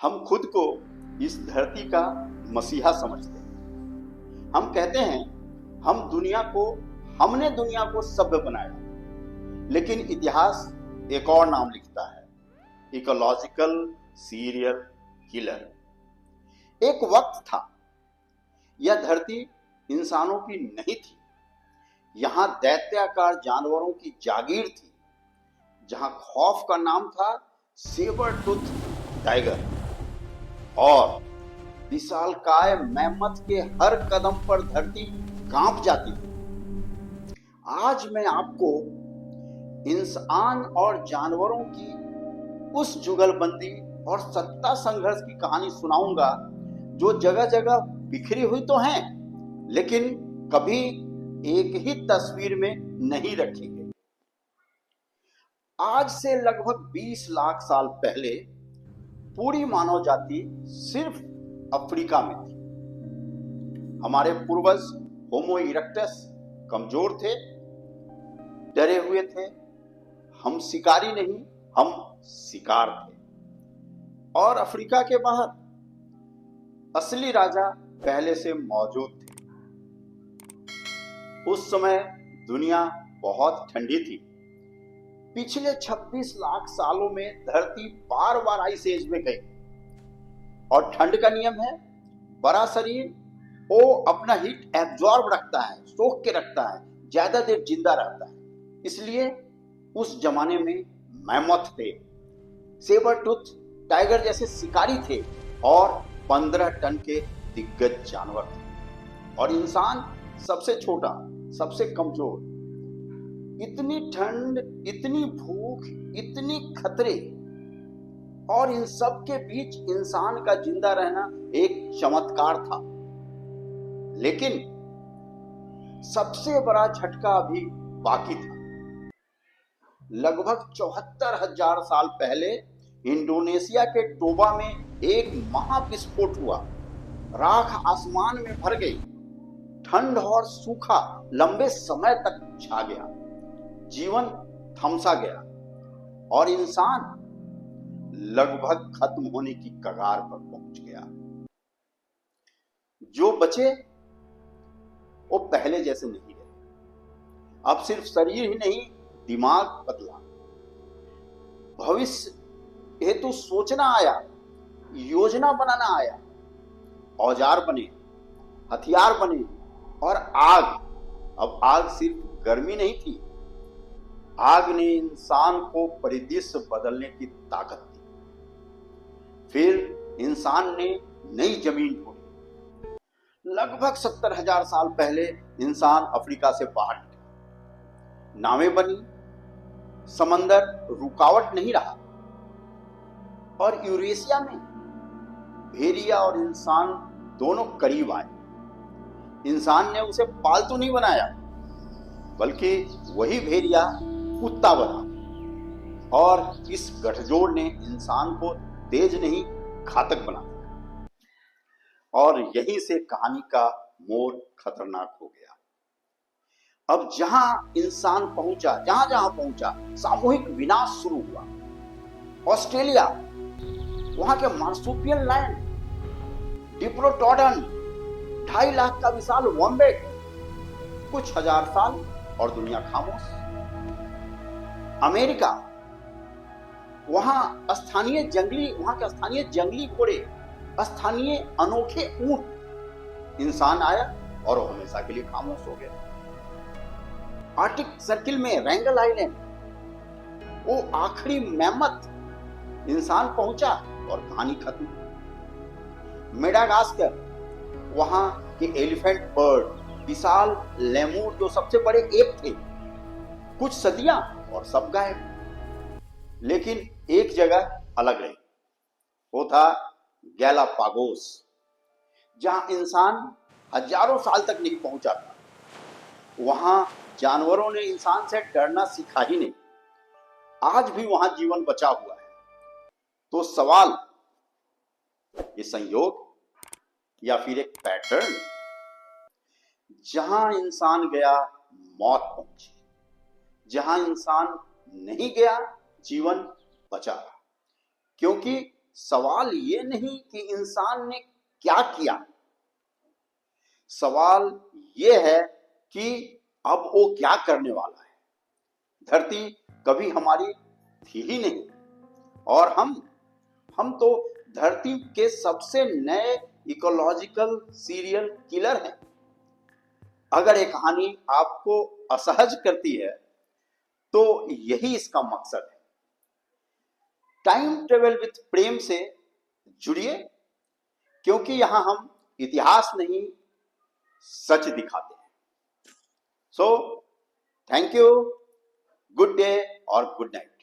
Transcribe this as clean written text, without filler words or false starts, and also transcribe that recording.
हम खुद को इस धरती का मसीहा समझते हैं। हम कहते हैं हमने दुनिया को सभ्य बनाया, लेकिन इतिहास एक और नाम लिखता है, इकोलॉजिकल सीरियल किलर। एक वक्त था यह धरती इंसानों की नहीं थी। यहां दैत्याकार जानवरों की जागीर थी, जहां खौफ का नाम था सेबर टूथ टाइगर और विशालकाय मैमथ के हर कदम पर धरती कांप जाती थी। आज मैं आपको इंसान और जानवरों की उस जुगलबंदी और सत्ता संघर्ष की कहानी सुनाऊंगा, जो जगह जगह बिखरी हुई तो हैं, लेकिन कभी एक ही तस्वीर में नहीं रखी गई। आज से लगभग 20 लाख साल पहले पूरी मानव जाति सिर्फ अफ्रीका में थी। हमारे पूर्वज होमो इरेक्टस कमजोर थे, डरे हुए थे। हम शिकारी नहीं, हम शिकार थे। और अफ्रीका के बाहर असली राजा पहले से मौजूद थे। उस समय दुनिया बहुत ठंडी थी। पिछले 26 लाख सालों में धरती बार बार आइस एज में गई। और ठंड का नियम है, बड़ा शरीर वो अपना हीट एब्जॉर्ब रखता है, सोख के रखता है, ज्यादा देर जिंदा रहता है। इसलिए उस जमाने में मैमथ थे, सेबर टूथ टाइगर जैसे शिकारी थे और 15 टन के दिग्गज जानवर थे। और इंसान सबसे छोटा, सबसे कमजोर। इतनी ठंड, इतनी भूख, इतनी खतरे, और इन सब के बीच इंसान का जिंदा रहना एक चमत्कार था। लेकिन सबसे बड़ा झटका अभी बाकी था। लगभग 74,000 साल पहले इंडोनेशिया के टोबा में एक महाविस्फोट हुआ। राख आसमान में भर गई। ठंड और सूखा लंबे समय तक छा गया। जीवन थमसा गया और इंसान लगभग खत्म होने की कगार पर पहुंच गया। जो बचे वो पहले जैसे नहीं रहे। अब सिर्फ शरीर ही नहीं, दिमाग बदला। भविष्य हेतु सोचना आया, योजना बनाना आया। औजार बने, हथियार बने और आग। अब आग सिर्फ गर्मी नहीं थी, आग ने इंसान को परिदृश्य बदलने की ताकत दी। फिर इंसान ने नई जमीन ढूंढी। लगभग 70,000 साल पहले इंसान अफ्रीका से बाहर निकला। नावें बनी, समंदर रुकावट नहीं रहा। और यूरेशिया में भेड़िया और इंसान दोनों करीब आए। इंसान ने उसे पालतू नहीं बनाया, बल्कि वही भेड़िया कुत्ता बना। और इस गठजोड़ ने इंसान को तेज नहीं, घातक बना दिया। और यहीं से कहानी का मोड़ खतरनाक हो गया। अब जहां इंसान पहुंचा, जहां जहां पहुंचा, सामूहिक विनाश शुरू हुआ। ऑस्ट्रेलिया, वहां के मार्सुपियल लैंड, डिप्लोडोन, 2.5 लाख का विशाल वॉम्बेट, कुछ हजार साल और दुनिया खामोश। अमेरिका, वहां के स्थानीय जंगली घोड़े, स्थानीय अनोखे ऊंट। इंसान आया और वो हमेशा के लिए खामोश हो गया। आर्कटिक सर्किल में रैंगल आइलैंड, वो आखिरी मैमथ, इंसान पहुंचा और कहानी खत्म। मेडागास्कर, वहां के एलिफेंट बर्ड, विशाल लेमूर जो सबसे बड़े एप थे, कुछ सदियां और सब गायब। लेकिन एक जगह अलग रही, वो था गैलापागोस, जहां इंसान हजारों साल तक नहीं पहुंचा था। वहां जानवरों ने इंसान से डरना सीखा ही नहीं। आज भी वहां जीवन बचा हुआ है। तो सवाल, ये संयोग या फिर एक पैटर्न? जहां इंसान गया, मौत पहुंची। जहां इंसान नहीं गया, जीवन बचा। क्योंकि सवाल ये नहीं कि इंसान ने क्या किया, सवाल ये है कि अब वो क्या करने वाला है। धरती कभी हमारी थी ही नहीं, और हम तो धरती के सबसे नए इकोलॉजिकल सीरियल किलर हैं। अगर एक कहानी आपको असहज करती है तो यही इसका मकसद है। टाइम ट्रेवल विथ प्रेम से जुड़िए, क्योंकि यहां हम इतिहास नहीं सच दिखाते हैं। So thank you, good day और गुड नाइट।